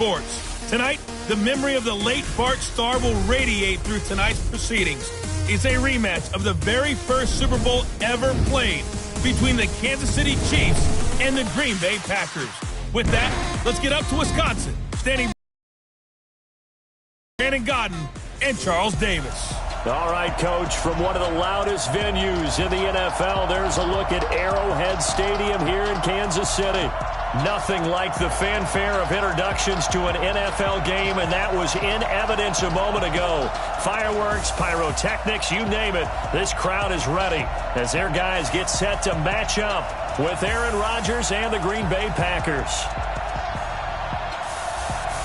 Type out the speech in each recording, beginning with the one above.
Sports. Tonight, the memory of the late Bart Starr will radiate through tonight's proceedings. It's a rematch of the very first Super Bowl ever played between the Kansas City Chiefs and the Green Bay Packers. With that, let's get up to Wisconsin. Standing Brandon Godden and Charles Davis. All right, Coach, from one of the loudest venues in the NFL, there's a look at Arrowhead Stadium here in Kansas City. Nothing like the fanfare of introductions to an NFL game, and that was in evidence a moment ago. Fireworks, pyrotechnics, you name it. This crowd is ready as their guys get set to match up with Aaron Rodgers and the Green Bay Packers.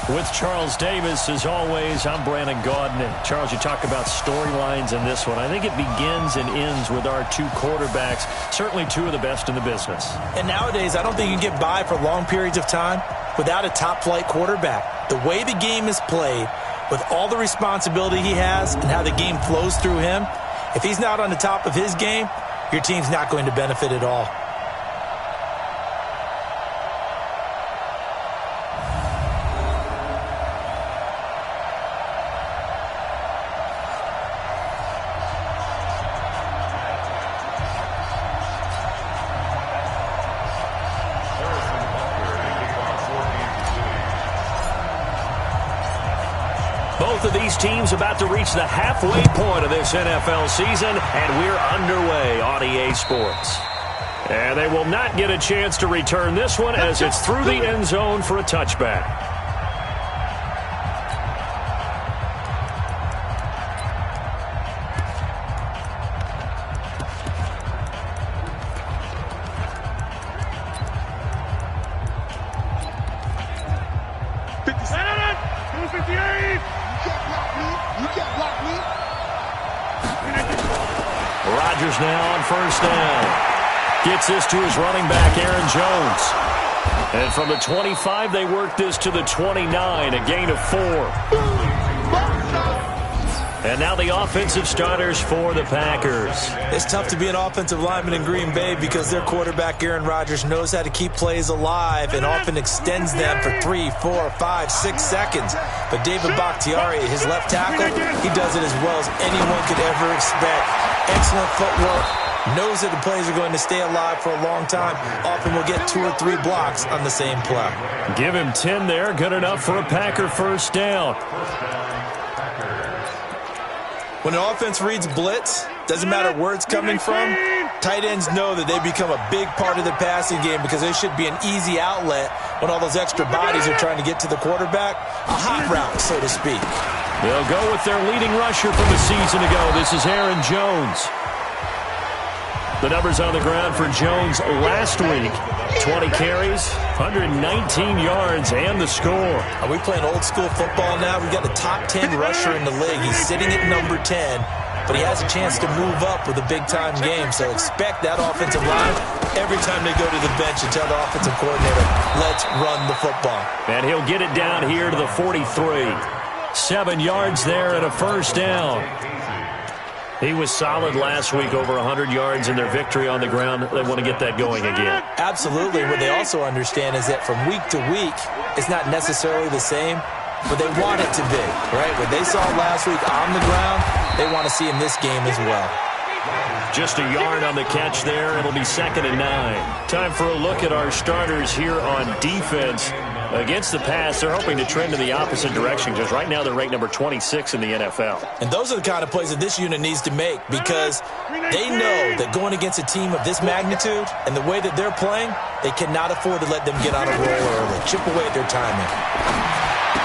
With Charles Davis, as always, I'm Brandon Gaudin. And Charles, you talk about storylines in this one. I think it begins and ends with our two quarterbacks, certainly two of the best in the business. And nowadays, I don't think you can get by for long periods of time without a top-flight quarterback. The way the game is played, with all the responsibility he has and how the game flows through him, if he's not on the top of his game, your team's not going to benefit at all. Both of these teams about to reach the halfway point of this NFL season, and we're underway on EA Sports. And they will not get a chance to return this one as it's through the end zone for a touchback. Rodgers now on first down. Gets this to his running back, Aaron Jones. And from the 25, they work this to the 29, a gain of 4. And now the offensive starters for the Packers. It's tough to be an offensive lineman in Green Bay because their quarterback, Aaron Rodgers, knows how to keep plays alive and often extends them for 3, 4, 5, 6 seconds. But David Bakhtiari, his left tackle, he does it as well as anyone could ever expect. Excellent footwork. Knows that the plays are going to stay alive for a long time. Often will get 2 or 3 blocks on the same play. Give him 10 there. Good enough for a Packer first down. When an offense reads blitz, doesn't matter where it's coming from, tight ends know that they become a big part of the passing game because they should be an easy outlet when all those extra bodies are trying to get to the quarterback. A hot route, so to speak. They'll go with their leading rusher from the season ago. This is Aaron Jones. The numbers on the ground for Jones last week. 20 carries, 119 yards, and the score. Are we playing old school football now? We've got the top 10 rusher in the league. He's sitting at number 10, but he has a chance to move up with a big-time game. So expect that offensive line every time they go to the bench and tell the offensive coordinator, let's run the football. And he'll get it down here to the 43. 7 yards there and a first down. He was solid last week, over 100 yards in their victory on the ground. They want to get that going again. Absolutely. What they also understand is that from week to week, it's not necessarily the same, but they want it to be, right? What they saw last week on the ground, they want to see in this game as well. Just a yard on the catch there. It'll be 2nd and 9. Time for a look at our starters here on defense. Against the pass, they're hoping to trend in the opposite direction because right now they're ranked number 26 in the NFL. And those are the kind of plays that this unit needs to make because they know that going against a team of this magnitude and the way that they're playing, they cannot afford to let them get on a roll early. Chip away at their timing.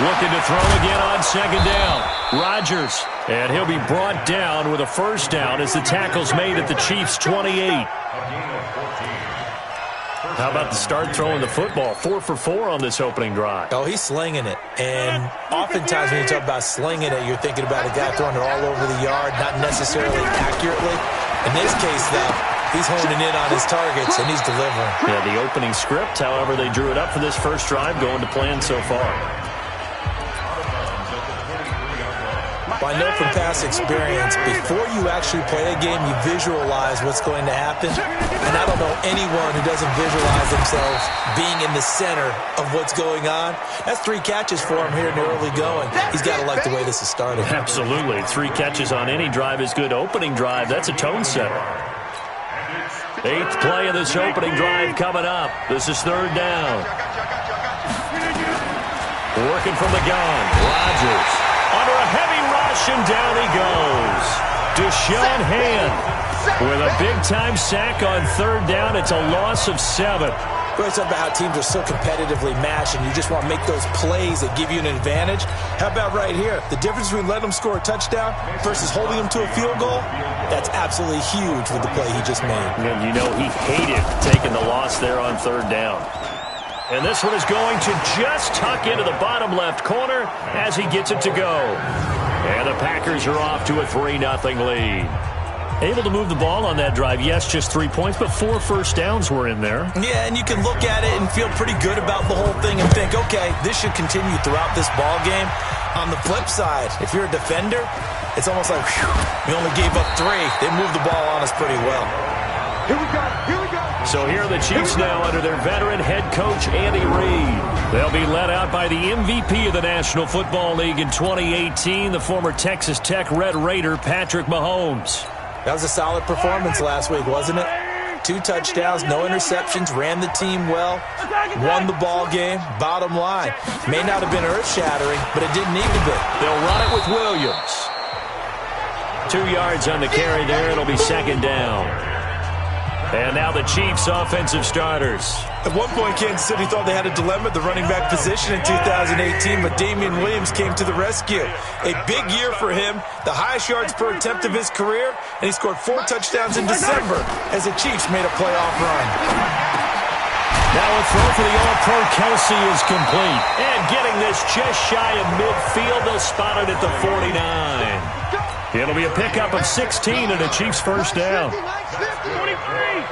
Looking to throw again on 2nd down. Rodgers, and he'll be brought down with a first down as the tackle's made at the Chiefs' 28. How about the start throwing the football? 4 for 4 on this opening drive. Oh, he's slinging it. And oftentimes when you talk about slinging it, you're thinking about a guy throwing it all over the yard, not necessarily accurately. In this case, though, he's honing in on his targets, and he's delivering. Yeah, the opening script, however, they drew it up for this first drive, going to plan so far. Well, I know from past experience, before you actually play a game, you visualize what's going to happen. And I don't know anyone who doesn't visualize themselves being in the center of what's going on. That's 3 catches for him here in the early going. He's got to like the way this is starting. Absolutely. 3 catches on any drive is good. Opening drive, that's a tone setter. 8th play of this opening drive coming up. This is 3rd down. Working from the gun. Rodgers under a heavy rush, and down he goes. Deshaun Hand with a big-time sack on 3rd down. It's a loss of 7. We always talk about how teams are so competitively matched, and you just want to make those plays that give you an advantage. How about right here? The difference between letting them score a touchdown versus holding them to a field goal, that's absolutely huge with the play he just made. And you know he hated taking the loss there on 3rd down. And this one is going to just tuck into the bottom left corner as he gets it to go. And the Packers are off to a 3-0 lead. Able to move the ball on that drive. Yes, just 3 points, but 4 first downs were in there. Yeah, and you can look at it and feel pretty good about the whole thing and think, okay, this should continue throughout this ball game. On the flip side, if you're a defender, it's almost like, whew, we only gave up 3. They moved the ball on us pretty well. Here we go. Here we go. So here are the Chiefs now under their veteran head coach, Andy Reid. They'll be led out by the MVP of the National Football League in 2018, the former Texas Tech Red Raider, Patrick Mahomes. That was a solid performance last week, wasn't it? 2 touchdowns, no interceptions, ran the team well, won the ball game. Bottom line, may not have been earth-shattering, but it didn't need to be. They'll run it with Williams. 2 yards on the carry there. It'll be 2nd down. And now the Chiefs' offensive starters. At one point, Kansas City thought they had a dilemma at the running back position in 2018, but Damian Williams came to the rescue. A big year for him, the highest yards per attempt of his career, and he scored 4 touchdowns in December as the Chiefs made a playoff run. Now a throw for the All-Pro Kelsey is complete. And getting this just shy of midfield, they'll spot it at the 49. It'll be a pickup of 16 and a Chiefs first down. 43.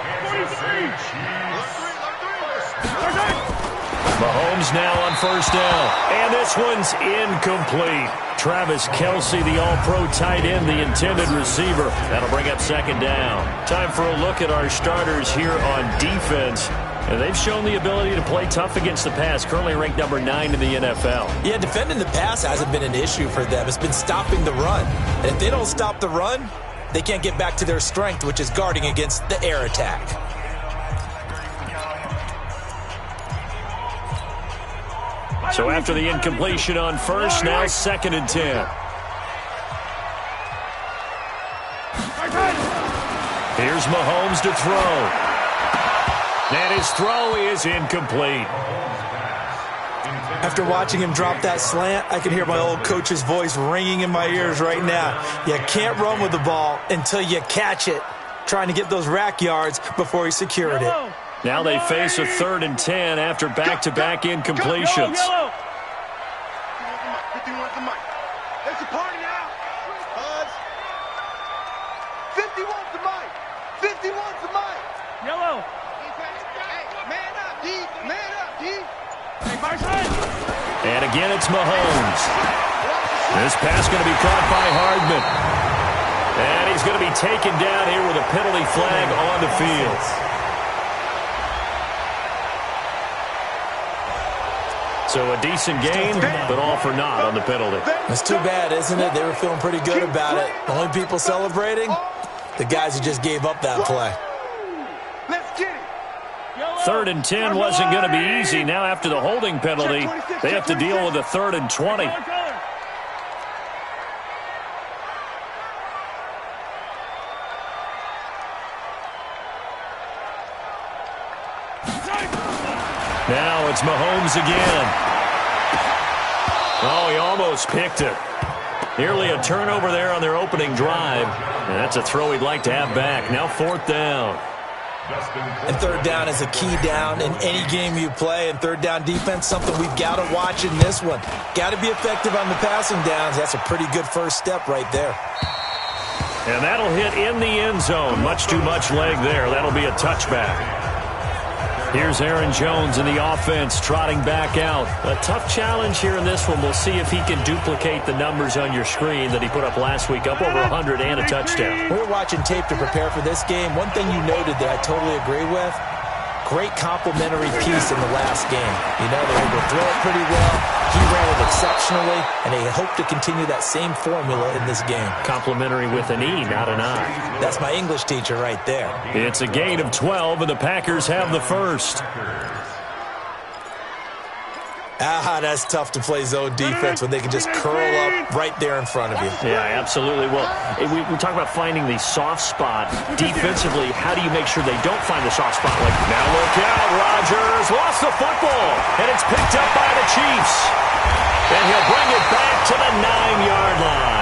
Mahomes now on first down. And this one's incomplete. Travis Kelsey, the all-pro tight end, the intended receiver. That'll bring up 2nd down. Time for a look at our starters here on defense. And they've shown the ability to play tough against the pass, currently ranked number 9 in the NFL. Yeah, defending the pass hasn't been an issue for them. It's been stopping the run. And if they don't stop the run, they can't get back to their strength, which is guarding against the air attack. So after the incompletion on first, now 2nd and 10. Here's Mahomes to throw. And his throw is incomplete. After watching him drop that slant, I can hear my old coach's voice ringing in my ears right now. You can't run with the ball until you catch it. Trying to get those rack yards before he secured it. Now they face a 3rd and 10 after back-to-back incompletions. 51's the mic. It's a party now. Buzz. 51's the mic. 51's the mic. Yellow. Man up, D. Man up, D. And again, it's Mahomes. This pass going to be caught by Hardman. And he's going to be taken down here with a penalty flag on the field. So a decent game, but all for naught on the penalty. It's too bad, isn't it? They were feeling pretty good about it. The only people celebrating, the guys who just gave up that play. Let's get it. 3rd and 10 wasn't going to be easy. Now after the holding penalty, they have to deal with a 3rd and 20. Now it's Mahomes again. Oh, he almost picked it. Nearly a turnover there on their opening drive. And that's a throw he'd like to have back. Now 4th down. And 3rd down is a key down in any game you play. And 3rd down defense, something we've got to watch in this one. Got to be effective on the passing downs. That's a pretty good first step right there. And that'll hit in the end zone. Much too much leg there. That'll be a touchback. Here's Aaron Jones in the offense, trotting back out. A tough challenge here in this one. We'll see if he can duplicate the numbers on your screen that he put up last week, up over 100 and a touchdown. We were watching tape to prepare for this game. One thing you noted that I totally agree with, great complimentary piece in the last game. You know, they were able to throw it pretty well. He ran it exceptionally, and they hope to continue that same formula in this game. Complimentary with an E, not an I. That's my English teacher right there. It's a gain of 12, and the Packers have the first. That's tough to play zone defense when they can just curl up right there in front of you. Yeah, absolutely. Well, we talk about finding the soft spot. Defensively, how do you make sure they don't find the soft spot? Like, now look out, Rodgers lost the football, and it's picked up by the Chiefs. And he'll bring it back to the 9-yard line.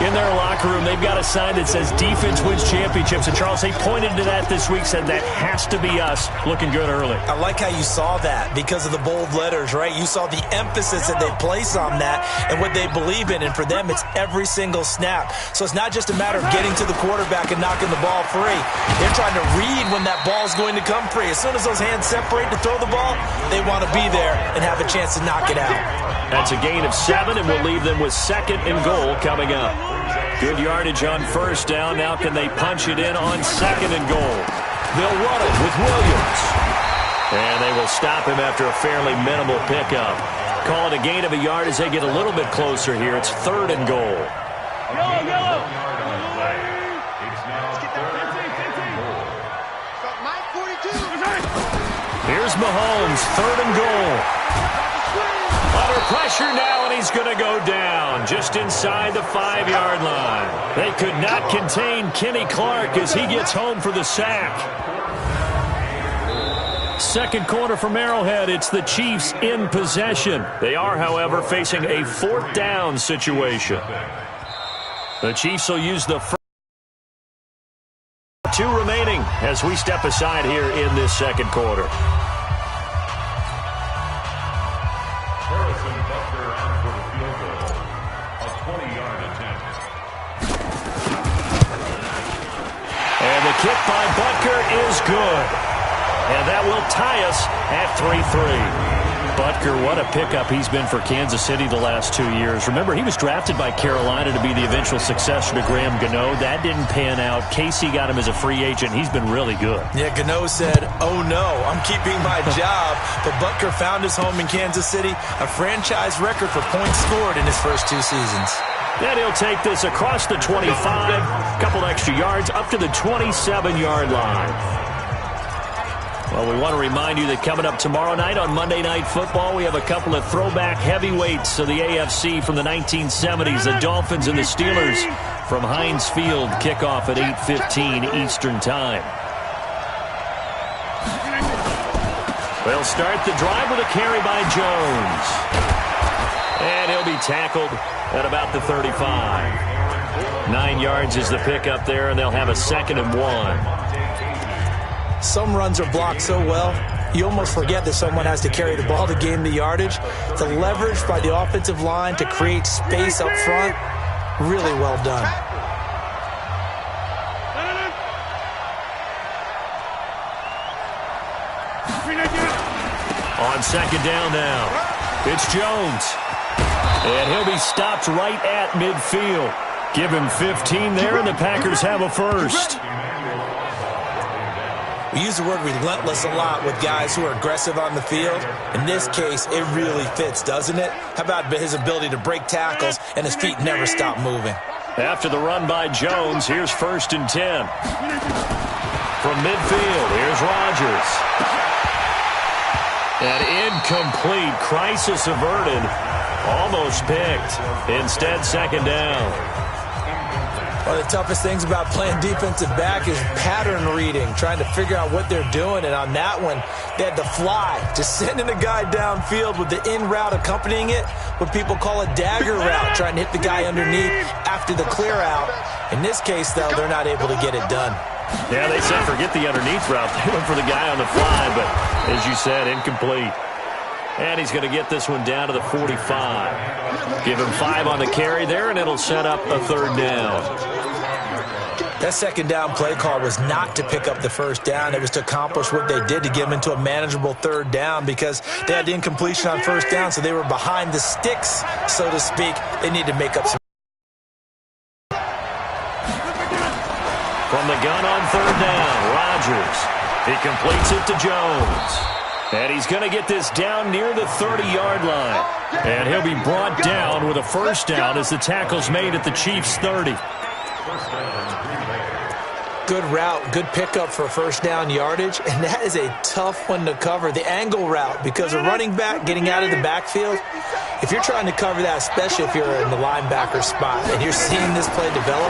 In their locker room, they've got a sign that says defense wins championships. And Charles, they pointed to that this week, said that has to be us. Looking good early. I like how you saw that because of the bold letters, right? You saw the emphasis that they place on that and what they believe in. And for them, it's every single snap. So it's not just a matter of getting to the quarterback and knocking the ball free. They're trying to read when that ball's going to come free. As soon as those hands separate to throw the ball, they want to be there and have a chance to knock it out. That's a gain of 7, and we'll leave them with 2nd and goal coming up. Good yardage on first down. Now can they punch it in on 2nd and goal? They'll run it with Williams. And they will stop him after a fairly minimal pickup. Call it a gain of a yard as they get a little bit closer here. It's 3rd and goal. Here's Mahomes, 3rd and goal. Under pressure now, and he's going to go down just inside the 5-yard line. They could not contain Kenny Clark as he gets home for the sack. 2nd quarter from Arrowhead. It's the Chiefs in possession. They are, however, facing a 4th down situation. The Chiefs will use the first 2 remaining as we step aside here in this 2nd quarter. And the kick by Butker is good. And that will tie us at 3-3. Butker, what a pickup he's been for Kansas City the last 2 years. Remember, he was drafted by Carolina to be the eventual successor to Graham Gano. That didn't pan out. Casey got him as a free agent. He's been really good. Yeah, Gano said, oh no, I'm keeping my job. But Butker found his home in Kansas City, a franchise record for points scored in his first 2 seasons. And he'll take this across the 25, a couple extra yards, up to the 27-yard line. Well, we want to remind you that coming up tomorrow night on Monday Night Football, we have a couple of throwback heavyweights of the AFC from the 1970s, the Dolphins and the Steelers from Heinz Field, kickoff at 8:15 Eastern Time. They'll start the drive with a carry by Jones. And he'll be tackled at about the 35. 9 yards is the pickup there, and they'll have a 2nd and 1. Some runs are blocked so well, you almost forget that someone has to carry the ball to gain the yardage. The leverage by the offensive line to create space up front, really well done. On 2nd down now, it's Jones. And he'll be stopped right at midfield. Give him 15 there, and the Packers have a first. We use the word relentless a lot with guys who are aggressive on the field. In this case, it really fits, doesn't it? How about his ability to break tackles and his feet never stop moving? After the run by Jones, here's 1st and 10. From midfield, here's Rodgers. An incomplete, crisis averted, almost picked. Instead, 2nd down. One of the toughest things about playing defensive back is pattern reading, trying to figure out what they're doing. And on that one, they had to fly, just sending a guy downfield with the in route accompanying it, what people call a dagger route, trying to hit the guy underneath after the clear out. In this case, though, they're not able to get it done. Yeah, they said forget the underneath route. They went for the guy on the fly, but as you said, incomplete. And he's going to get this one down to the 45. Give him 5 on the carry there, and it'll set up a 3rd down. That second down play call was not to pick up the first down. It was to accomplish what they did to get them into a manageable third down because they had the incompletion on first down, so they were behind the sticks, so to speak. They need to make up some. From the gun on third down, Rodgers. He completes it to Jones. And he's going to get this down near the 30-yard line. And he'll be brought down with a first down as the tackle's made at the Chiefs' 30. Good route, good pickup for first down yardage, and that is a tough one to cover, the angle route, because a running back getting out of the backfield, if you're trying to cover that, especially if you're in the linebacker spot and you're seeing this play develop,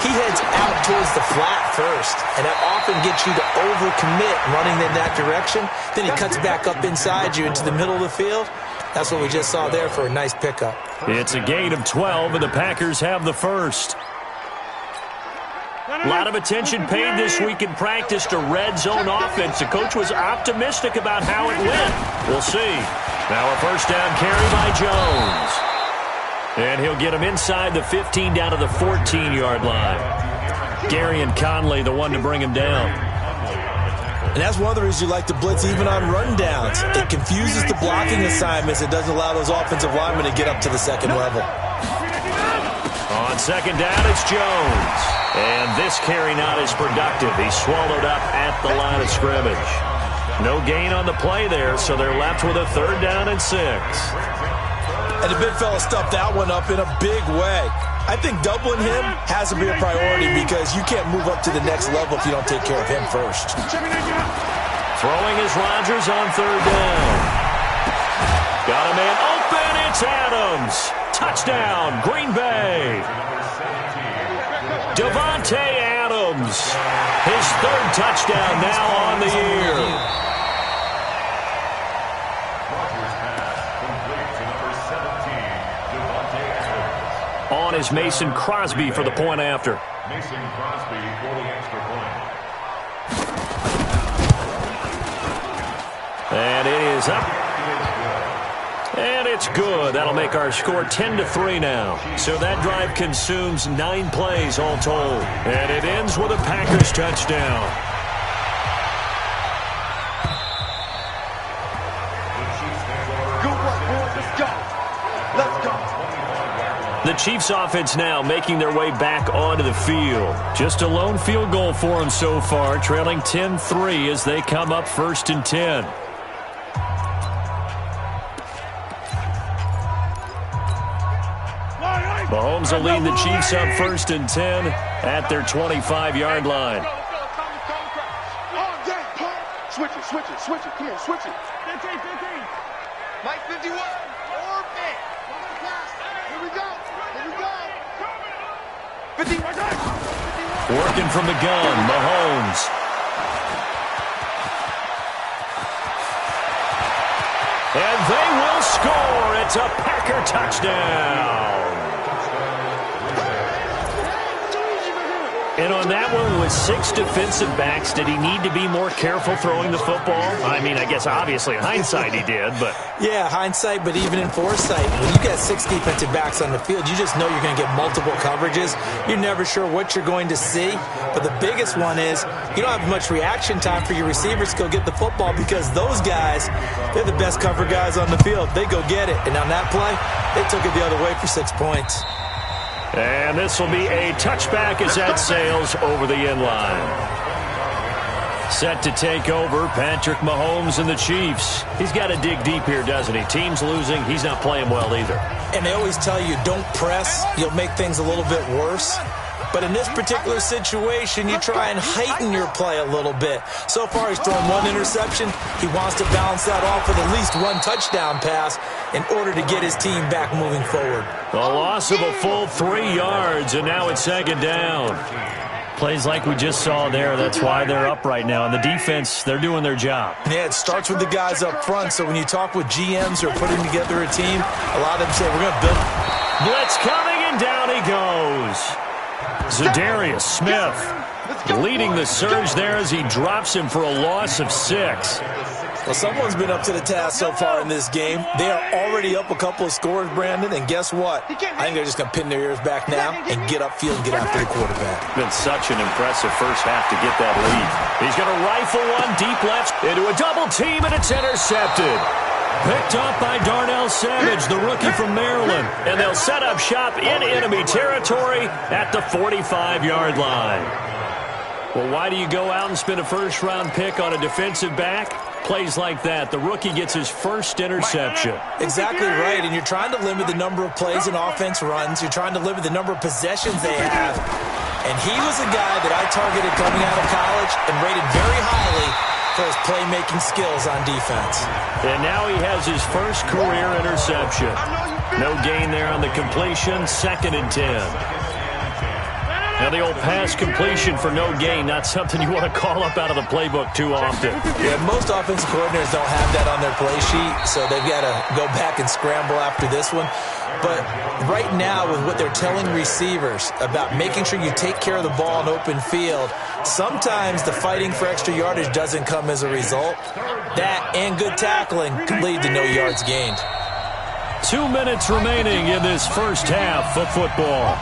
he heads out towards the flat first, and that often gets you to overcommit running in that direction. Then he cuts back up inside you into the middle of the field. That's what we just saw there for a nice pickup. It's a gain of 12, and the Packers have the first. A lot of attention paid this week in practice to red zone offense. The coach was optimistic about how it went. We'll see. Now a first down carry by Jones. And he'll get him inside the 15 down to the 14-yard line. Gary and Conley, the one to bring him down. And that's one of the reasons you like to blitz even on rundowns. It confuses the blocking assignments. It doesn't allow those offensive linemen to get up to the second level. On second down, it's Jones. And this carry not as productive. He's swallowed up at the line of scrimmage. No gain on the play there, so they're left with a third down and 6. And the big fella stuffed that one up in a big way. I think doubling him has to be a priority because you can't move up to the next level if you don't take care of him first. Throwing is Rodgers on third down. Got a man open. It's Adams. Touchdown, Green Bay. Davante Adams. His third touchdown now on the year. On is Mason Crosby for the point after. Mason Crosby for the extra point. And it is up. And it's good. That'll make our score 10-3 now. So that drive consumes 9 plays all told. And it ends with a Packers touchdown. Good work, boys. Let's go. Let's go. The Chiefs offense now making their way back onto the field. Just a lone field goal for them so far, trailing 10-3 as they come up 1st and 10. Mahomes will lead the Chiefs up 1st and 10 at their 25-yard line. Switch it, switch it, switch it. Come on, switch it. 15. Mike 51. Orbit. Here we go. Here we go. 50. Working from the gun, Mahomes. And they will score. It's a Packer touchdown. And on that one, with 6 defensive backs, did he need to be more careful throwing the football? I mean, I guess obviously in hindsight he did, but... Yeah, hindsight, but even in foresight, when you got 6 defensive backs on the field, you just know you're going to get multiple coverages. You're never sure what you're going to see. But the biggest one is you don't have much reaction time for your receivers to go get the football because those guys, they're the best cover guys on the field. They go get it. And on that play, they took it the other way for 6 points. And this will be a touchback as that sails over the end line. Set to take over, Patrick Mahomes and the Chiefs. He's got to dig deep here, doesn't he? Team's losing. He's not playing well either. And they always tell you, don't press. You'll make things a little bit worse. But in this particular situation, you try and heighten your play a little bit. So far, he's thrown 1 interception. He wants to balance that off with at least 1 touchdown pass in order to get his team back moving forward. A loss of a full 3 yards, and now it's 2nd down. Plays like we just saw there. That's why they're up right now. And the defense, they're doing their job. Yeah, it starts with the guys up front. So when you talk with GMs who are putting together a team, a lot of them say, we're going to build. Blitz coming, and down he goes. Zadarius Smith leading the surge there as he drops him for a loss of 6. Well, someone's been up to the task so far in this game. They are already up a couple of scores, Brandon, and guess what? I think they're just going to pin their ears back now and get upfield and get after the quarterback. Been such an impressive first half to get that lead. He's going to rifle one deep left into a double team, and it's intercepted. Picked up by Darnell Savage, the rookie from Maryland. And they'll set up shop in enemy territory at the 45-yard line. Well, why do you go out and spend a first-round pick on a defensive back? Plays like that, the rookie gets his first interception. Exactly right, and you're trying to limit the number of plays an offense runs. You're trying to limit the number of possessions they have. And he was a guy that I targeted coming out of college and rated very highly for his playmaking skills on defense. And now he has his first career interception. No gain there on the completion, 2nd and 10. Now the old pass completion for no gain, not something you want to call up out of the playbook too often. Yeah, most offensive coordinators don't have that on their play sheet, so they've got to go back and scramble after this one. But right now, with what they're telling receivers about making sure you take care of the ball in open field, sometimes the fighting for extra yardage doesn't come as a result. That and good tackling could lead to no yards gained. 2 minutes remaining in this first half of football.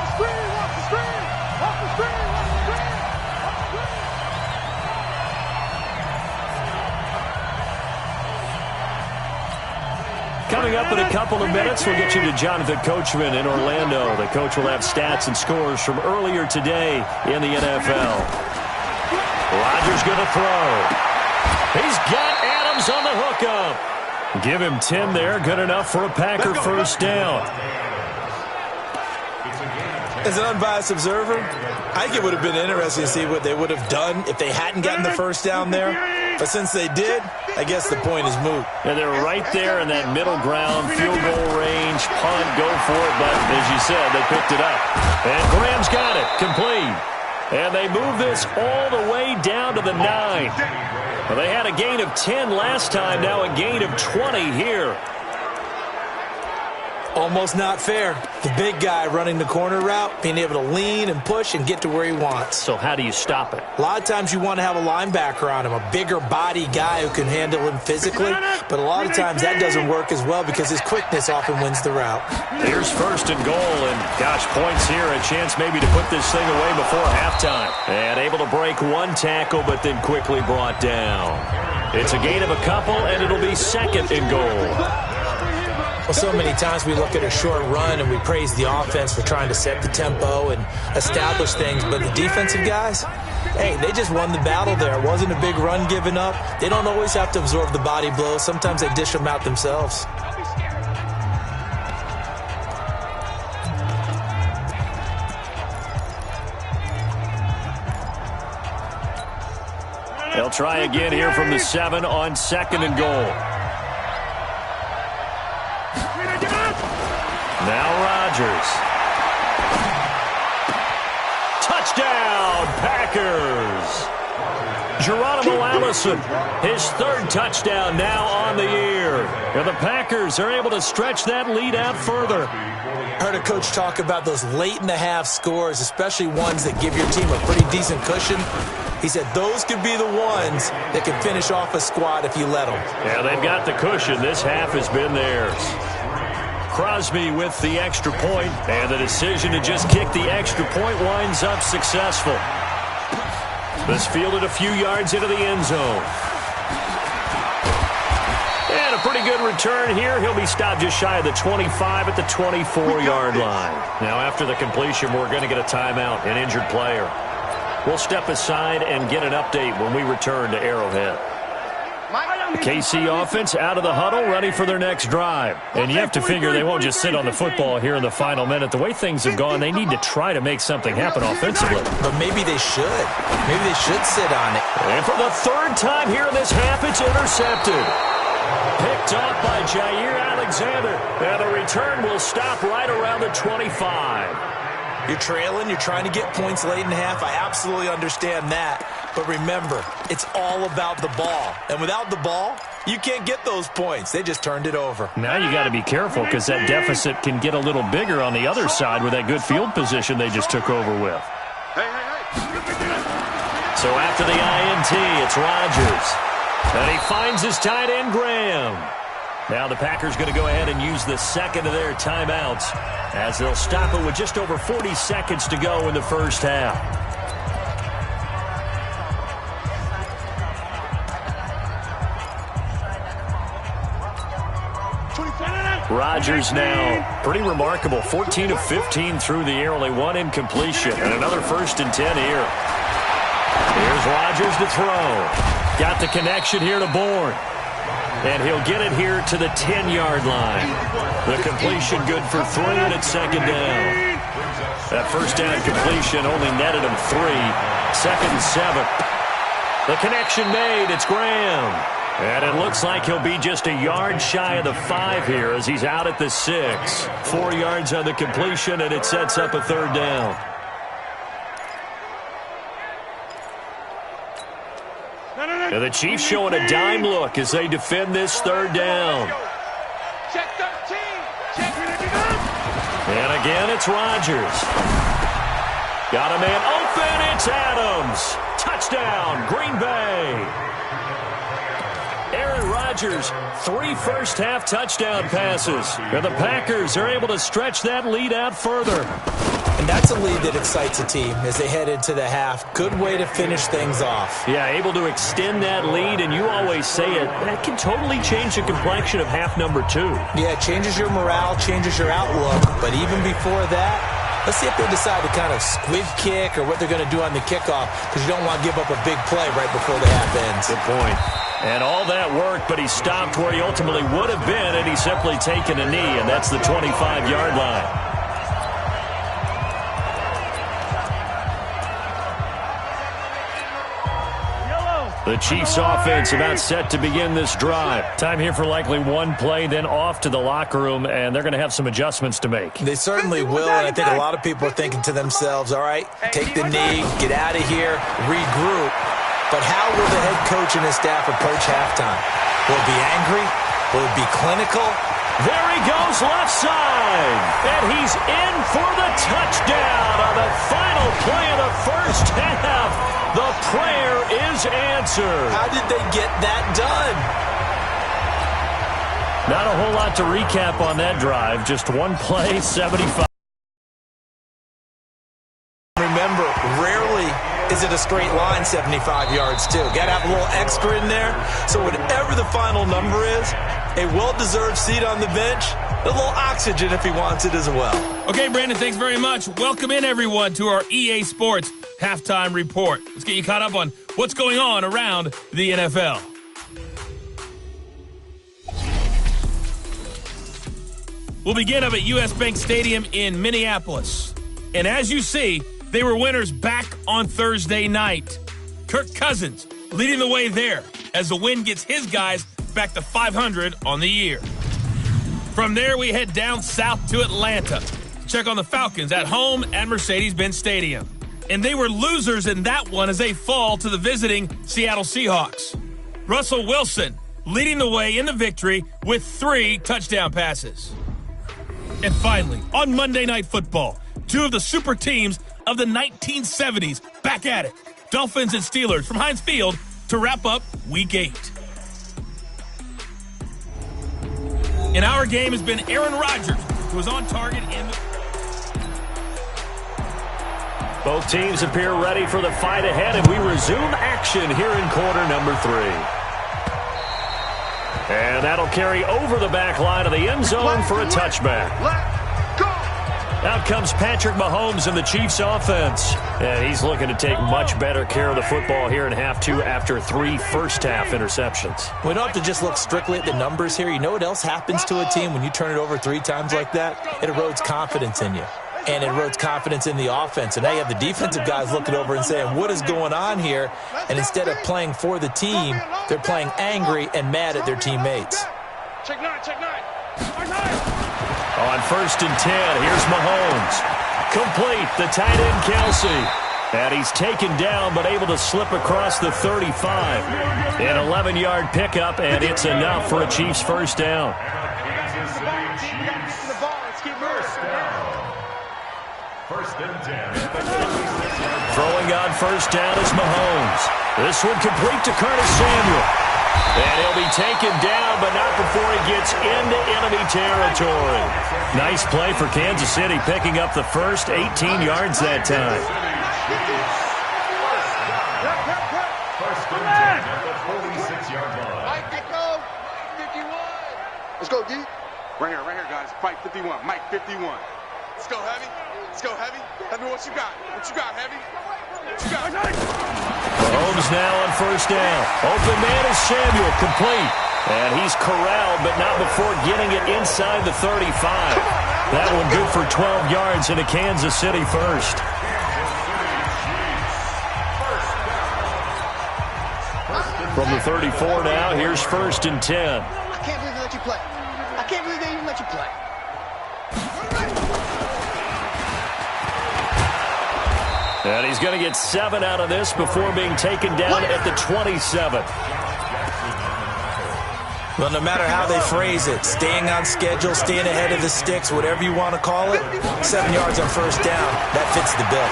Coming up in a couple of minutes, we'll get you to Jonathan Coachman in Orlando. The coach will have stats and scores from earlier today in the NFL. Rodgers going to throw. He's got Adams on the hookup. Give him 10 there. Good enough for a Packer first down. As an unbiased observer, I think it would have been interesting to see what they would have done if they hadn't gotten the first down there. But since they did, I guess the point is moot. And they're right there in that middle ground, field goal range, punt, go for it. But as you said, they picked it up. And Graham's got it, complete. And they move this all the way down to the 9. Well, they had a gain of 10 last time, now a gain of 20 here. Almost not fair. The big guy running the corner route, being able to lean and push and get to where he wants. So how do you stop it? A lot of times you want to have a linebacker on him, a bigger body guy who can handle him physically. But a lot of times that doesn't work as well because his quickness often wins the route. Here's 1st and goal, and gosh, points here, a chance maybe to put this thing away before halftime. And able to break one tackle, but then quickly brought down. It's a gain of a couple, and it'll be 2nd and goal. Well, so many times we look at a short run and we praise the offense for trying to set the tempo and establish things, but the defensive guys, hey, they just won the battle there. It wasn't a big run given up. They don't always have to absorb the body blows. Sometimes they dish them out themselves. They'll try again here from the 7 on 2nd and goal. Now Rodgers. Touchdown, Packers. Geronimo Allison, his 3rd touchdown now on the year. And the Packers are able to stretch that lead out further. I heard a coach talk about those late-in-the-half scores, especially ones that give your team a pretty decent cushion. He said those could be the ones that can finish off a squad if you let them. Yeah, they've got the cushion. This half has been theirs. Crosby with the extra point, and the decision to just kick the extra point winds up successful. This fielded a few yards into the end zone. And a pretty good return here. He'll be stopped just shy of the 25 at the 24-yard line. Now after the completion, we're going to get a timeout, an injured player. We'll step aside and get an update when we return to Arrowhead. The KC offense out of the huddle, ready for their next drive. And you have to figure they won't just sit on the football here in the final minute. The way things have gone, they need to try to make something happen offensively. But maybe they should. Maybe they should sit on it. And for the 3rd time here in this half, it's intercepted. Picked up by Jair Alexander. And the return will stop right around the 25. You're trailing, you're trying to get points late in the half. I absolutely understand that. But remember, it's all about the ball. And without the ball, you can't get those points. They just turned it over. Now you got to be careful because that deficit can get a little bigger on the other side with that good field position they just took over with. So after the INT, it's Rodgers. And he finds his tight end, Graham. Now the Packers going to go ahead and use the second of their timeouts as they'll stop it with just over 40 seconds to go in the first half. Rodgers now, pretty remarkable, 14 of 15 through the air, only one incompletion, and another 1st and 10 here. Here's Rodgers to throw. Got the connection here to Bourne. And he'll get it here to the 10-yard line. The completion good for 3, and it's 2nd down. That first down completion only netted him 3. 2nd and 7. The connection made. It's Graham. And it looks like he'll be just a yard shy of the 5 here as he's out at the 6. 4 yards on the completion, and it sets up a 3rd down. And the Chiefs showing a dime look as they defend this 3rd down. Check 13. Check. And again, it's Rodgers. Got a man open. It's Adams. Touchdown, Green Bay. Aaron Rodgers, 3 first-half touchdown passes. And the Packers are able to stretch that lead out further. And that's a lead that excites a team as they head into the half. Good way to finish things off. Yeah, able to extend that lead, and you always say it, that can totally change the complexion of half number 2. Yeah, it changes your morale, changes your outlook. But even before that, let's see if they decide to kind of squib kick or what they're going to do on the kickoff, because you don't want to give up a big play right before the half ends. Good point. And all that work, but he stopped where he ultimately would have been, and he's simply taken a knee, and that's the 25-yard line. The Chiefs offense about set to begin this drive. Time here for likely one play, then off to the locker room, and they're going to have some adjustments to make. They certainly will, and I think a lot of people are thinking to themselves, all right, take the knee, get out of here, regroup. But how will the head coach and his staff approach halftime? Will it be angry? Will it be clinical? There he goes left side, and he's in for the touchdown on the final play of the first half. The prayer is answered. How did they get that done? Not a whole lot to recap on that drive. Just one play, 75. Remember, rarely is it a straight line 75 yards, too. Got to have a little extra in there. So whatever the final number is, a well-deserved seat on the bench, a little oxygen if he wants it as well. Okay, Brandon, thanks very much. Welcome in, everyone, to our EA Sports Halftime Report. Let's get you caught up on what's going on around the NFL. We'll begin up at US Bank Stadium in Minneapolis. And as you see, they were winners back on Thursday night. Kirk Cousins leading the way there as the win gets his guys back to 500 on the year. From there, we head down south to Atlanta to check on the Falcons at home at Mercedes-Benz Stadium. And they were losers in that one as they fall to the visiting Seattle Seahawks. Russell Wilson leading the way in the victory with 3 touchdown passes. And finally, on Monday Night Football, 2 of the super teams of the 1970s back at it. Dolphins and Steelers from Heinz Field to wrap up Week 8. In our game has been Aaron Rodgers, who was on target in the... Both teams appear ready for the fight ahead, and we resume action here in quarter number 3. And that'll carry over the back line of the end zone for a touchback. Out comes Patrick Mahomes in the Chiefs offense. And he's looking to take much better care of the football here in half 2 after 3 first-half interceptions. We don't have to just look strictly at the numbers here. You know what else happens to a team when you turn it over 3 times like that? It erodes confidence in you. And it erodes confidence in the offense. And now you have the defensive guys looking over and saying, what is going on here? And instead of playing for the team, they're playing angry and mad at their teammates. Check 9. On 1st and 10, here's Mahomes. Complete, the tight end Kelsey. And he's taken down but able to slip across the 35. An 11-yard pickup, and it's enough for a Chiefs first down. First and 10. Throwing on first down is Mahomes. This one complete to Curtis Samuel. And he'll be taken down, but not before he gets into enemy territory. Nice play for Kansas City, picking up the first 18 yards that time. First and 10 at the 46-yard line. Mike, go. 51. Let's go, D. Right here, guys. Fight 51. Mike, 51. Let's go, Heavy. Let's go, Heavy. Heavy, what you got? What you got, Heavy? What you got? Mahomes now on first down. Open man is Samuel, complete. And he's corralled, but not before getting it inside the 35. That one good for 12 yards into Kansas City first. From the 34 now, here's first and 10. I can't believe they let you play. I can't believe they even let you play. And he's going to get 7 out of this before being taken down at the 27. Well, no matter how they phrase it, staying on schedule, staying ahead of the sticks, whatever you want to call it, 7 yards on first down, that fits the bill.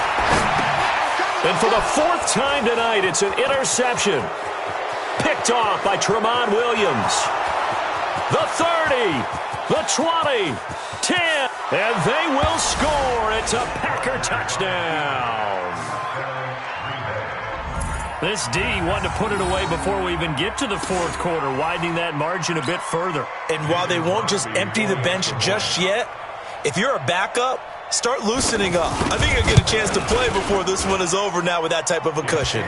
And for the 4th time tonight, it's an interception. Picked off by Tramon Williams. The 30, the 20, 10, and they will score. It's a Packer touchdown. This D wanted to put it away before we even get to the 4th quarter, widening that margin a bit further. And while they won't just empty the bench just yet, if you're a backup, start loosening up. I think you'll get a chance to play before this one is over now with that type of a cushion.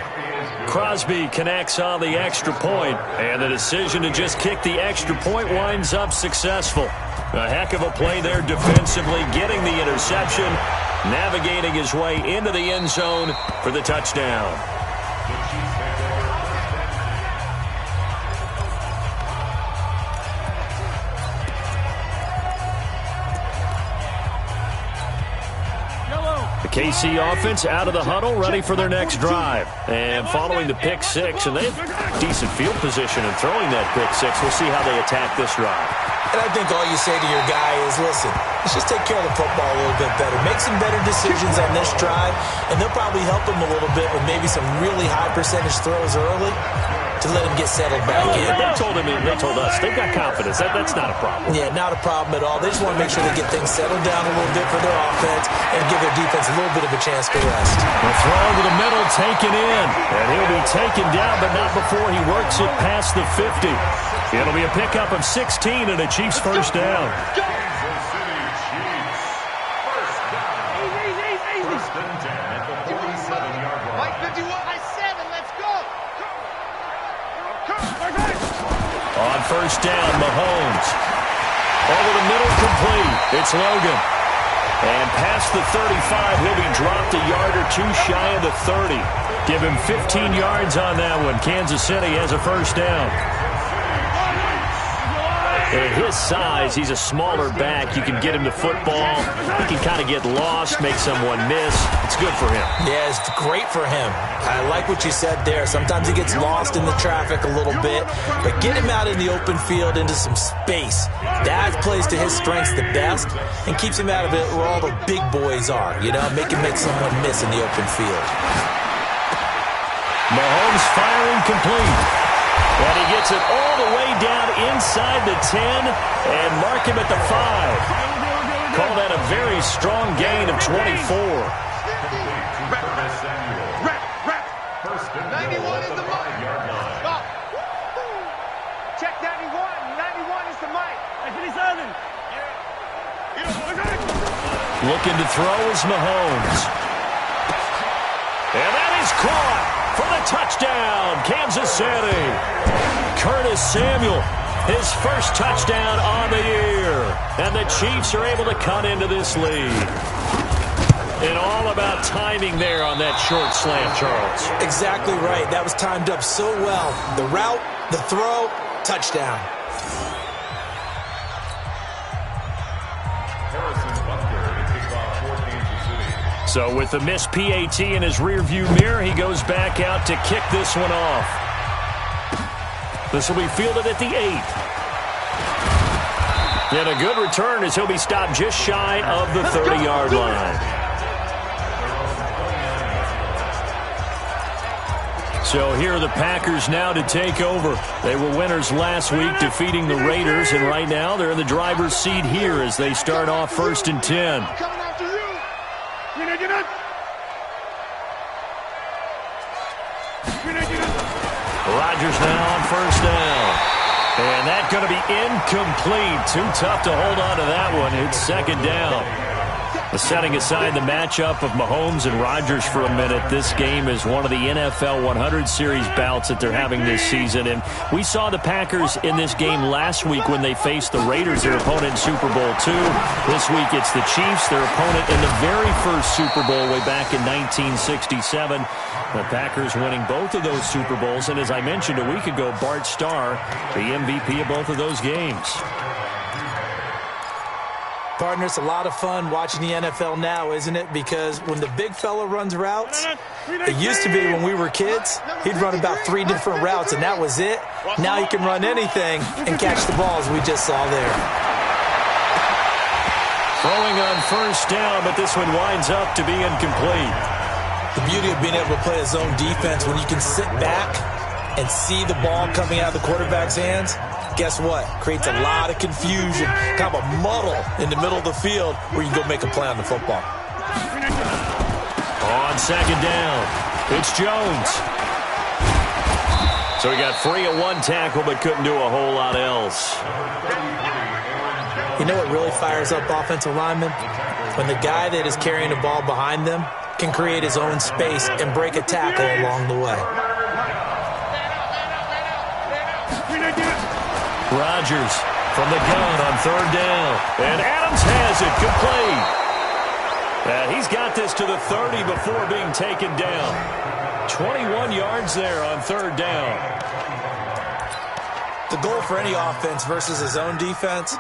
Crosby connects on the extra point, and the decision to just kick the extra point winds up successful. A heck of a play there defensively, getting the interception, navigating his way into the end zone for the touchdown. KC offense out of the huddle, ready for their next drive. And following the pick six, and they have decent field position in throwing that pick six. We'll see how they attack this drive. And I think all you say to your guy is, listen, let's just take care of the football a little bit better. Make some better decisions on this drive, and they'll probably help him a little bit with maybe some really high percentage throws early to let him get settled back in. They told us they've got confidence. That's not a problem. Yeah, not a problem at all. They just want to make sure they get things settled down a little bit for their offense and give their defense a little bit of a chance to rest. The throw to the middle taken in, and he'll be taken down, but not before he works it past the 50. It'll be a pickup of 16 and a Chiefs first down. Kansas City Chiefs. First down. First and 10 at the 47-yard line. Mike 51. Mike 7. Let's go. On first down, Mahomes. Over the middle, complete. It's Logan. And past the 35, he'll be dropped a yard or two shy of the 30. Give him 15 yards on that one. Kansas City has a first down. At his size, he's a smaller back. You can get him to football. He can kind of get lost, make someone miss. It's good for him. Yeah, it's great for him. I like what you said there. Sometimes he gets lost in the traffic a little bit, but get him out in the open field into some space. That plays to his strengths the best and keeps him out of it where all the big boys are, you know, make someone miss in the open field. Mahomes firing complete. And he gets it all the way down inside the 10 and mark him at the 5. Call that a very strong gain of 24. First and 91 is the 5-yard line. Stop. Check 91. 91 is the mic. 57. Looking to throw is Mahomes. And that is caught for the touchdown, Kansas City. Curtis Samuel, his first touchdown on the year. And the Chiefs are able to cut into this lead. And all about timing there on that short slant, Charles. Exactly right. That was timed up so well. The route, the throw, touchdown. So with the missed PAT in his rearview mirror, he goes back out to kick this one off. This will be fielded at the 8. And a good return as he'll be stopped just shy of the 30-yard line. So here are the Packers now to take over. They were winners last week, defeating the Raiders, and right now they're in the driver's seat here as they start off 1st and 10. Rodgers now on 1st down. And that's going to be incomplete. Too tough to hold on to that one. It's 2nd down. Setting aside the matchup of Mahomes and Rodgers for a minute, this game is one of the NFL 100 Series bouts that they're having this season. And we saw the Packers in this game last week when they faced the Raiders, their opponent in Super Bowl II. This week it's the Chiefs, their opponent in the very first Super Bowl way back in 1967. The Packers winning both of those Super Bowls. And as I mentioned a week ago, Bart Starr, the MVP of both of those games. Partner, it's a lot of fun watching the NFL now, isn't it? Because when the big fella runs routes, it used to be when we were kids, he'd run about 3 different routes, and that was it. Now he can run anything and catch the balls we just saw there. Throwing on 1st down, but this one winds up to be incomplete. The beauty of being able to play a zone defense when you can sit back and see the ball coming out of the quarterback's hands, guess what? Creates a lot of confusion, kind of a muddle in the middle of the field where you can go make a play on the football. On 2nd down, it's Jones. So he got free of 1 tackle but couldn't do a whole lot else. You know what really fires up offensive linemen? When the guy that is carrying the ball behind them can create his own space and break a tackle along the way. Rodgers from the gun on 3rd down. And Adams has it complete. He's got this to the 30 before being taken down. 21 yards there on 3rd down. The goal for any offense versus his own defense,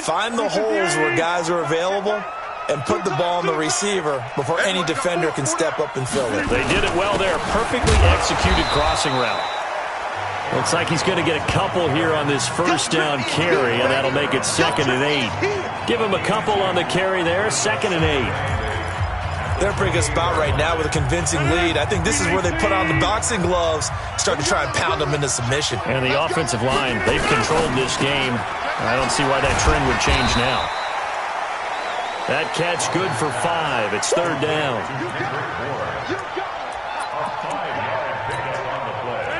find the holes where guys are available and put the ball on the receiver before any defender can step up and fill it. They did it well there. Perfectly executed crossing route. Looks like he's going to get a couple here on this 1st down carry, and that'll make it 2nd and 8. Give him a couple on the carry there, 2nd and 8. They're in a pretty good spot right now with a convincing lead. I think this is where they put on the boxing gloves, start to try and pound them into submission. And the offensive line, they've controlled this game. I don't see why that trend would change now. That catch good for 5. It's 3rd down.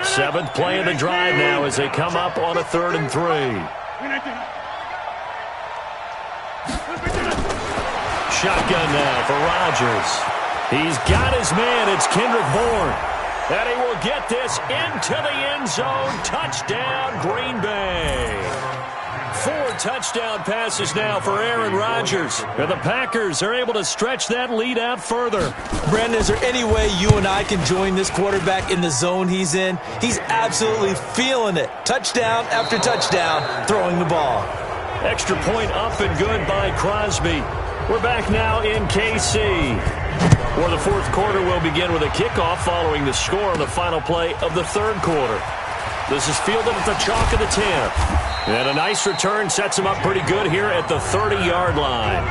7th play of the drive now as they come up on a 3rd and 3. Shotgun now for Rodgers. He's got his man. It's Kendrick Bourne. And he will get this into the end zone. Touchdown, Green Bay. 4 touchdown passes now for Aaron Rodgers. And the Packers are able to stretch that lead out further. Brandon, is there any way you and I can join this quarterback in the zone he's in? He's absolutely feeling it. Touchdown after touchdown, throwing the ball. Extra point up and good by Crosby. We're back now in KC, where the 4th quarter will begin with a kickoff following the score on the final play of the 3rd quarter. This is fielded at the chalk of the 10. And a nice return sets him up pretty good here at the 30-yard line.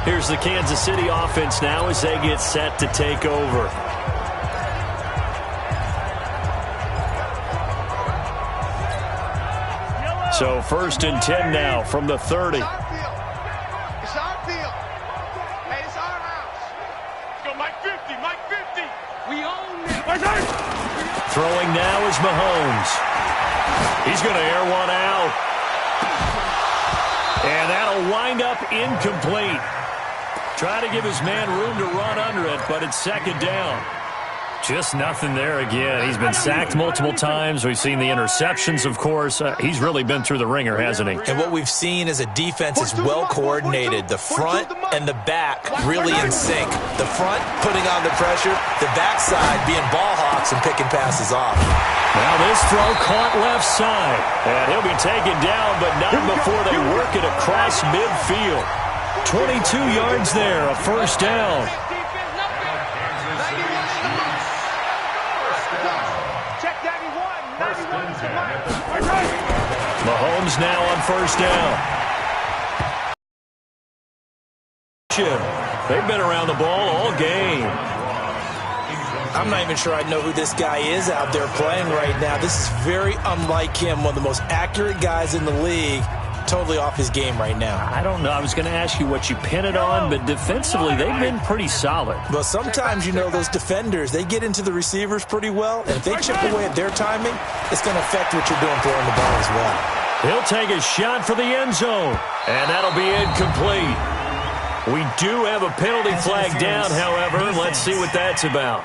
Here's the Kansas City offense now as they get set to take over. So 1st and 10 now from the 30. It's our field. Hey, it's our house. Let's go, Mike 50, Mike 50. We own it. Throwing now is Mahomes. He's going to air one out. And that'll wind up incomplete. Try to give his man room to run under it, but it's 2nd down. Just nothing there again. He's been sacked multiple times. We've seen the interceptions, of course. He's really been through the ringer, hasn't he? And what we've seen is a defense is well coordinated. The front and the back really in sync. The front putting on the pressure, the backside being ball hawks and picking passes off. Now this throw caught left side. And he'll be taken down, but not before they work it across midfield. 22 yards there, a 1st down. Mahomes now on 1st down. They've been around the ball all game. I'm not even sure I know who this guy is out there playing right now. This is very unlike him, one of the most accurate guys in the league. Totally off his game right now. I don't know. I was going to ask you what you pin it on, but defensively, they've been pretty solid. But sometimes, you know, those defenders, they get into the receivers pretty well, and if they chip away at their timing, it's going to affect what you're doing throwing the ball as well. He'll take a shot for the end zone, and that'll be incomplete. We do have a penalty flag down, however. Let's see what that's about.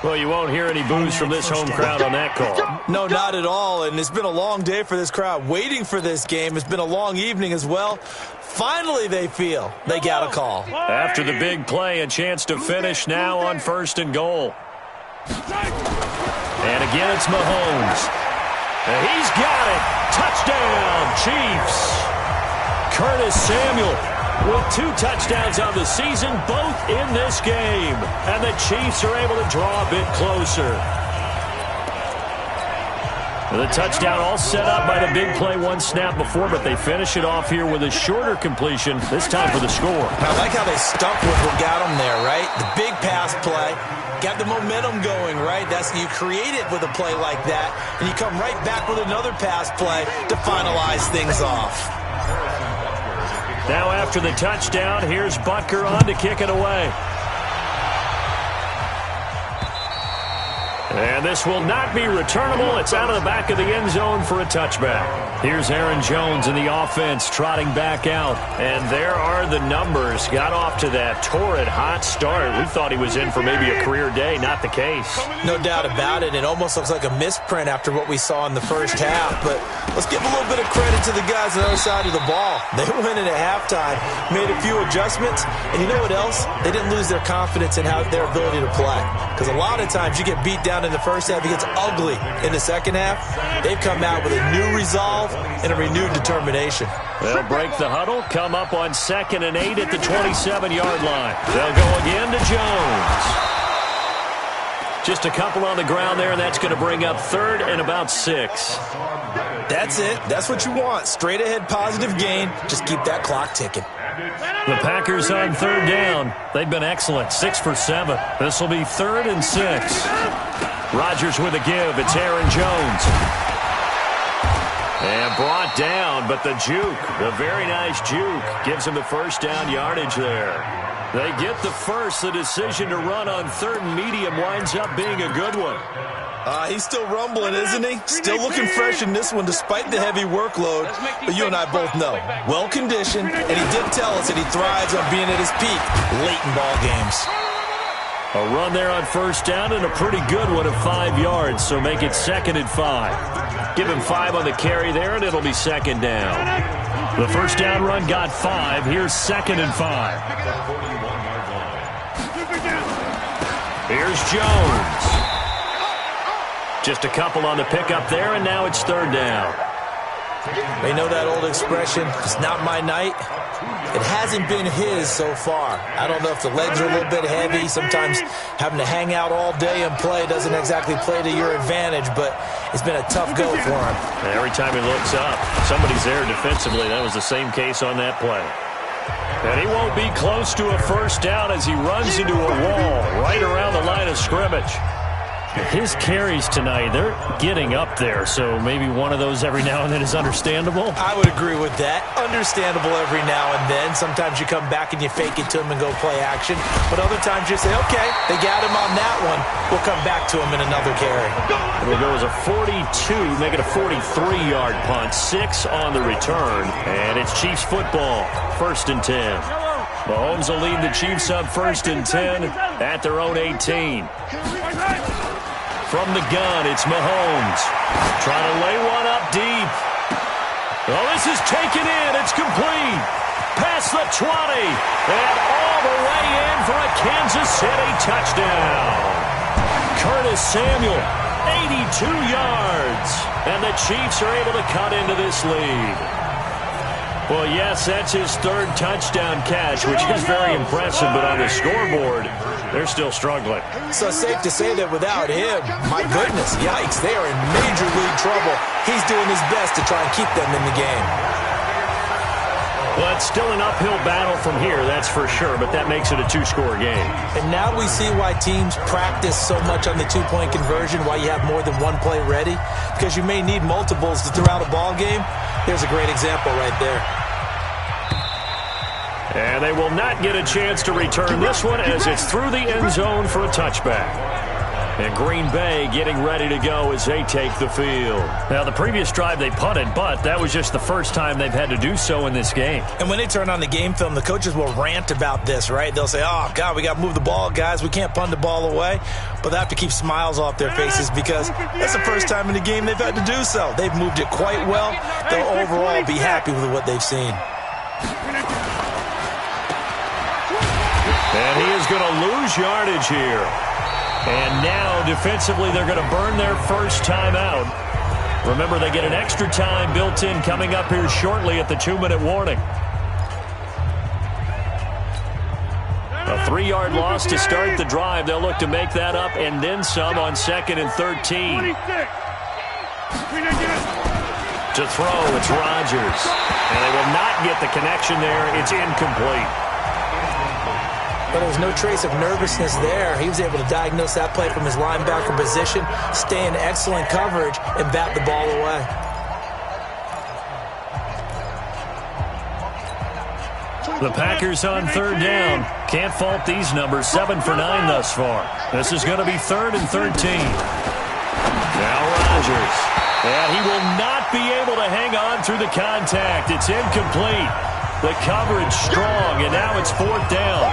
Well, you won't hear any boos from this home crowd on that call. No, not at all, and it's been a long day for this crowd waiting for this game. It's been a long evening as well. Finally, they feel they got a call. After the big play, a chance to finish now on 1st and goal. And again, it's Mahomes. And he's got it. Touchdown, Chiefs. Curtis Samuel with 2 touchdowns on the season, both in this game. And the Chiefs are able to draw a bit closer. The touchdown all set up by the big play 1 snap before, but they finish it off here with a shorter completion, this time for the score. I like how they stuck with what got them there, right? The big pass play, got the momentum going, right? That's you create it with a play like that, and you come right back with another pass play to finalize things off. Now after the touchdown, here's Butker on to kick it away. And this will not be returnable. It's out of the back of the end zone for a touchback. Here's Aaron Jones in the offense trotting back out. And there are the numbers. Got off to that torrid hot start. We thought he was in for maybe a career day. Not the case. No doubt about it. It almost looks like a misprint after what we saw in the first half. But let's give a little bit of credit to the guys on the other side of the ball. They went in at halftime, made a few adjustments. And you know what else? They didn't lose their confidence in their ability to play. Because a lot of times you get beat down in the first half, it gets ugly in the second half. They've come out with a new resolve and a renewed determination. They'll break the huddle, come up on 2nd and 8 at the 27-yard line. They'll go again to Jones. Just a couple on the ground there, and that's going to bring up 3rd and about 6. That's it. That's what you want. Straight ahead positive gain. Just keep that clock ticking. The Packers on 3rd down. They've been excellent. 6 for 7. This will be 3rd and 6. Rodgers with a give. It's Aaron Jones. And brought down, but the juke, the very nice juke, gives him the first down yardage there. They get the first. The decision to run on 3rd and medium winds up being a good one. He's still rumbling, isn't he? Still looking fresh in this one despite the heavy workload. But you and I both know, well-conditioned, and he did tell us that he thrives on being at his peak late in ball games. A run there on 1st down and a pretty good one of 5 yards, so make it 2nd and 5. Give him 5 on the carry there, and it'll be 2nd down. The 1st down run got 5. Here's 2nd and 5. Here's Jones. Just a couple on the pickup there, and now it's 3rd down. They know that old expression, it's not my night. It hasn't been his so far. I don't know if the legs are a little bit heavy. Sometimes having to hang out all day and play doesn't exactly play to your advantage, but it's been a tough go for him. And every time he looks up, somebody's there defensively. That was the same case on that play. And he won't be close to a 1st down as he runs into a wall right around the line of scrimmage. His carries tonight, they're getting up there, so maybe one of those every now and then is understandable. I would agree with that. Understandable every now and then. Sometimes you come back and you fake it to him and go play action. But other times you say, okay, they got him on that one. We'll come back to him in another carry. It'll go as a 42, make it a 43-yard punt. 6 on the return, and it's Chiefs football. 1st and 10. Mahomes will lead the Chiefs up 1st and 10 at their own 18. From the gun, it's Mahomes. Trying to lay one up deep. Oh, this is taken in. It's complete. Past the 20. And all the way in for a Kansas City touchdown. Curtis Samuel, 82 yards. And the Chiefs are able to cut into this lead. Well, yes, that's his 3rd touchdown catch, which is very impressive, but on the scoreboard, they're still struggling. So safe to say that without him, my goodness, yikes, they are in major league trouble. He's doing his best to try and keep them in the game. Well, it's still an uphill battle from here, that's for sure, but that makes it a two-score game. And now we see why teams practice so much on the two-point conversion, why you have more than one play ready, because you may need multiples to throw out a ball game. Here's a great example right there. And they will not get a chance to return this one as it's through the end zone for a touchback. And Green Bay getting ready to go as they take the field. Now, the previous drive they punted, but that was just the first time they've had to do so in this game. And when they turn on the game film, the coaches will rant about this, right? They'll say, oh, God, we got to move the ball, guys. We can't punt the ball away. But they have to keep smiles off their faces because that's the first time in the game they've had to do so. They've moved it quite well. They'll overall be happy with what they've seen. And he is going to lose yardage here. And now, defensively, they're going to burn their first time out. Remember, they get an extra time built in coming up here shortly at the 2-minute warning. A 3-yard loss to start the drive. They'll look to make that up and then some on 2nd and 13. To throw, it's Rodgers. And they will not get the connection there. It's incomplete. But there was no trace of nervousness there. He was able to diagnose that play from his linebacker position, stay in excellent coverage, and bat the ball away. The Packers on 3rd down. Can't fault these numbers. 7 for 9 thus far. This is going to be 3rd and 13. Now Rodgers. And he will not be able to hang on through the contact. It's incomplete. The coverage strong, and now it's 4th down.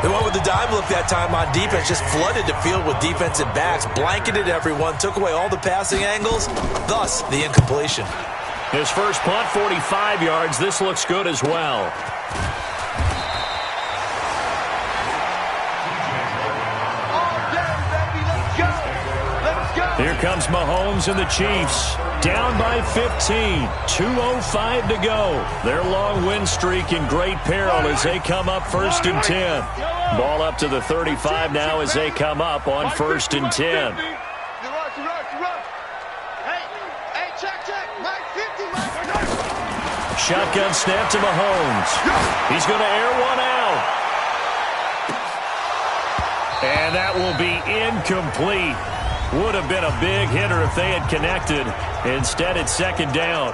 They went with the dive look that time on defense, just flooded the field with defensive backs, blanketed everyone, took away all the passing angles, thus the incompletion. His first punt, 45 yards. This looks good as well. Here comes Mahomes and the Chiefs. Down by 15. 2:05 to go. Their long win streak in great peril as they come up 1st and 10. Ball up to the 35 now as they come up on 1st and 10. Shotgun snap to Mahomes. He's going to air one out. And that will be incomplete. Would have been a big hitter if they had connected. Instead, it's 2nd down.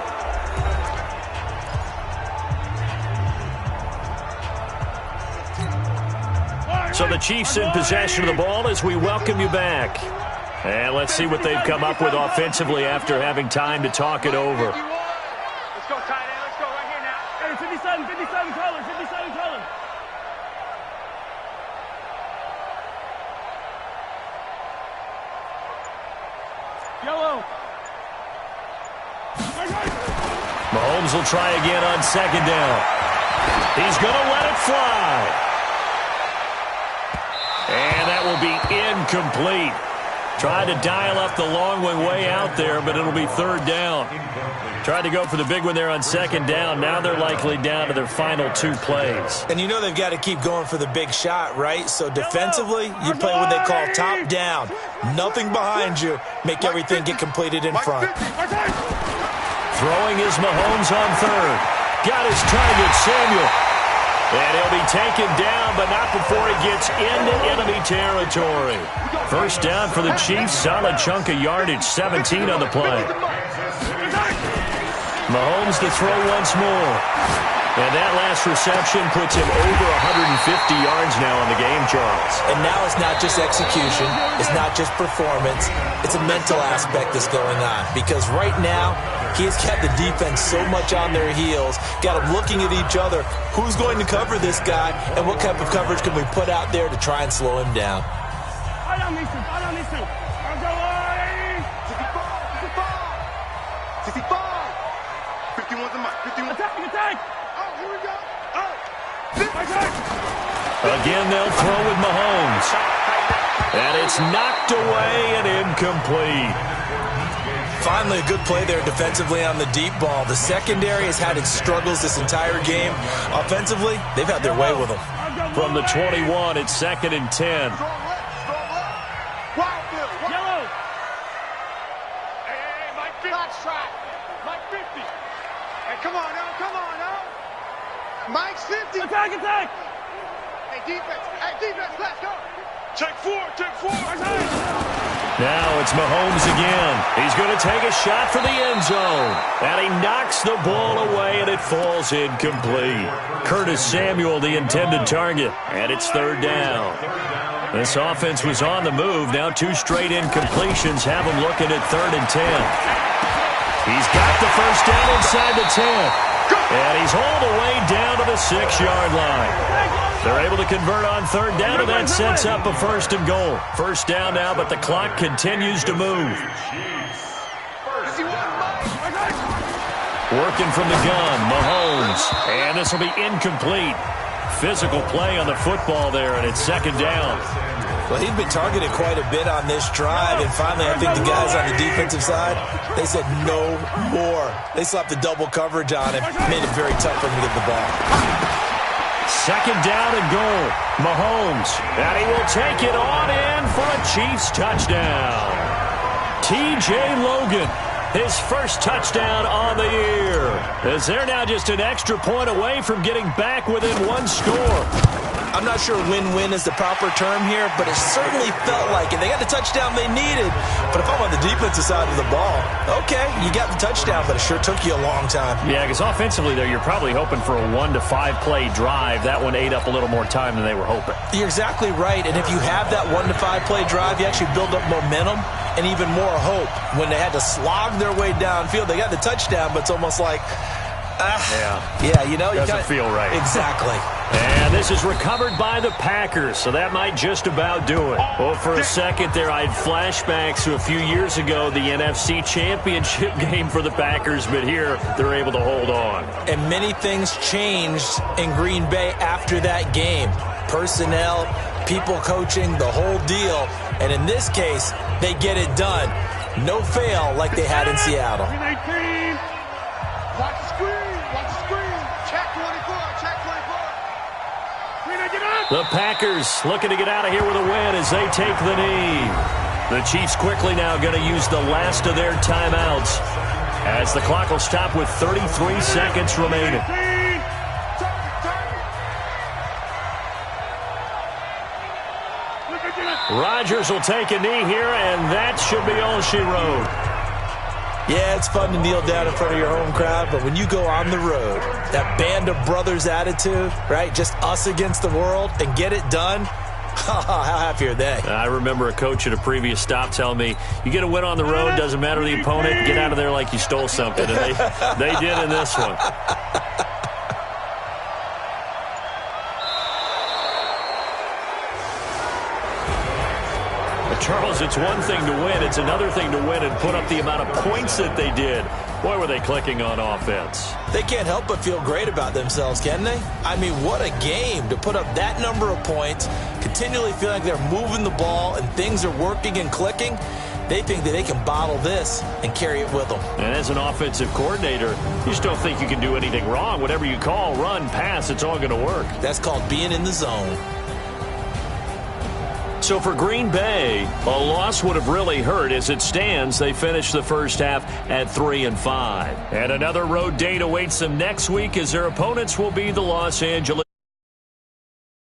So the Chiefs in possession of the ball as we welcome you back. And let's see what they've come up with offensively after having time to talk it over. Let's go, tight end. Let's go right here now. Hey, 57 colors, 57 colors. Yellow. Mahomes will try again on 2nd down. He's going to let it fly. And that will be incomplete. Tried to dial up the long one way out there, but it'll be 3rd down. Tried to go for the big one there on 2nd down. Now they're likely down to their final 2 plays. And you know they've got to keep going for the big shot, right? So defensively, you play what they call top down. Nothing behind you. Make everything get completed in front. Throwing is Mahomes on 3rd. Got his target, Samuel. And he'll be taken down, but not before he gets into enemy territory. 1st down for the Chiefs. Solid chunk of yardage, 17 on the play. Mahomes to throw once more. And that last reception puts him over 150 yards now on the game, Charles. And now it's not just execution. It's not just performance. It's a mental aspect that's going on. Because right now, he has kept the defense so much on their heels, got them looking at each other. Who's going to cover this guy, and what type of coverage can we put out there to try and slow him down? 65. 51's a mark. 51. Attack. Oh, here we go. Again, they'll throw with Mahomes. And it's knocked away and incomplete. Finally, a good play there defensively on the deep ball. The secondary has had its struggles this entire game. Offensively, they've had their way with them. From the 21, it's 2nd and 10. Yellow. Hey, Mike 50. Mike 50. Hey, come on now. Mike's 50. Attack, attack. Hey, defense, let's go. Take four. Now it's Mahomes again. He's going to take a shot for the end zone. And he knocks the ball away, and it falls incomplete. Curtis Samuel, the intended target. And it's third down. This offense was on the move. Now 2 straight incompletions have him looking at 3rd and 10. He's got the first down inside the 10. And he's all the way down to the 6-yard line. They're able to convert on 3rd down, and that sets up a 1st and goal. First down now, but the clock continues to move. Working from the gun, Mahomes. And this will be incomplete. Physical play on the football there, and it's 2nd down. Well, he'd been targeted quite a bit on this drive, and finally I think the guys on the defensive side, they said no more. They slapped the double coverage on him, made it very tough for him to get the ball. 2nd down and goal. Mahomes, and he will take it on in for a Chiefs touchdown. T.J. Logan, his first touchdown on the year, as they're now just an extra point away from getting back within 1 score. I'm not sure win-win is the proper term here, but it certainly felt like it. They got the touchdown they needed, but if I'm on the defensive side of the ball, okay, you got the touchdown, but it sure took you a long time. Yeah, because offensively, though, you're probably hoping for a 1 to 5 play drive. That one ate up a little more time than they were hoping. You're exactly right, and if you have that 1 to 5 play drive, you actually build up momentum and even more hope. When they had to slog their way downfield, they got the touchdown, but it's almost like, yeah, you know, doesn't feel right. Exactly. And this is recovered by the Packers, so that might just about do it. Well, for a second there, I had flashbacks to a few years ago, the NFC Championship game for the Packers, but here they're able to hold on. And many things changed in Green Bay after that game. Personnel, people coaching, the whole deal. And in this case, they get it done. No fail like they had in Seattle. Watch the screen. Check 24. The Packers looking to get out of here with a win as they take the knee. The Chiefs quickly now going to use the last of their timeouts as the clock will stop with 33 seconds remaining. Rodgers will take a knee here, and that should be all she wrote. Yeah, it's fun to kneel down in front of your home crowd, but when you go on the road, that band of brothers attitude, right, just us against the world, and get it done, how happy are they? I remember a coach at a previous stop telling me, you get a win on the road, doesn't matter the opponent, get out of there like you stole something, and they did in this one. Charles, it's one thing to win. It's another thing to win and put up the amount of points that they did. Boy, were they clicking on offense. They can't help but feel great about themselves, can they? I mean, what a game to put up that number of points, continually feel like they're moving the ball and things are working and clicking. They think that they can bottle this and carry it with them. And as an offensive coordinator, you just don't think you can do anything wrong. Whatever you call, run, pass, it's all going to work. That's called being in the zone. So for Green Bay, a loss would have really hurt. As it stands, they finished the first half at 3-5. And another road date awaits them next week as their opponents will be the Los Angeles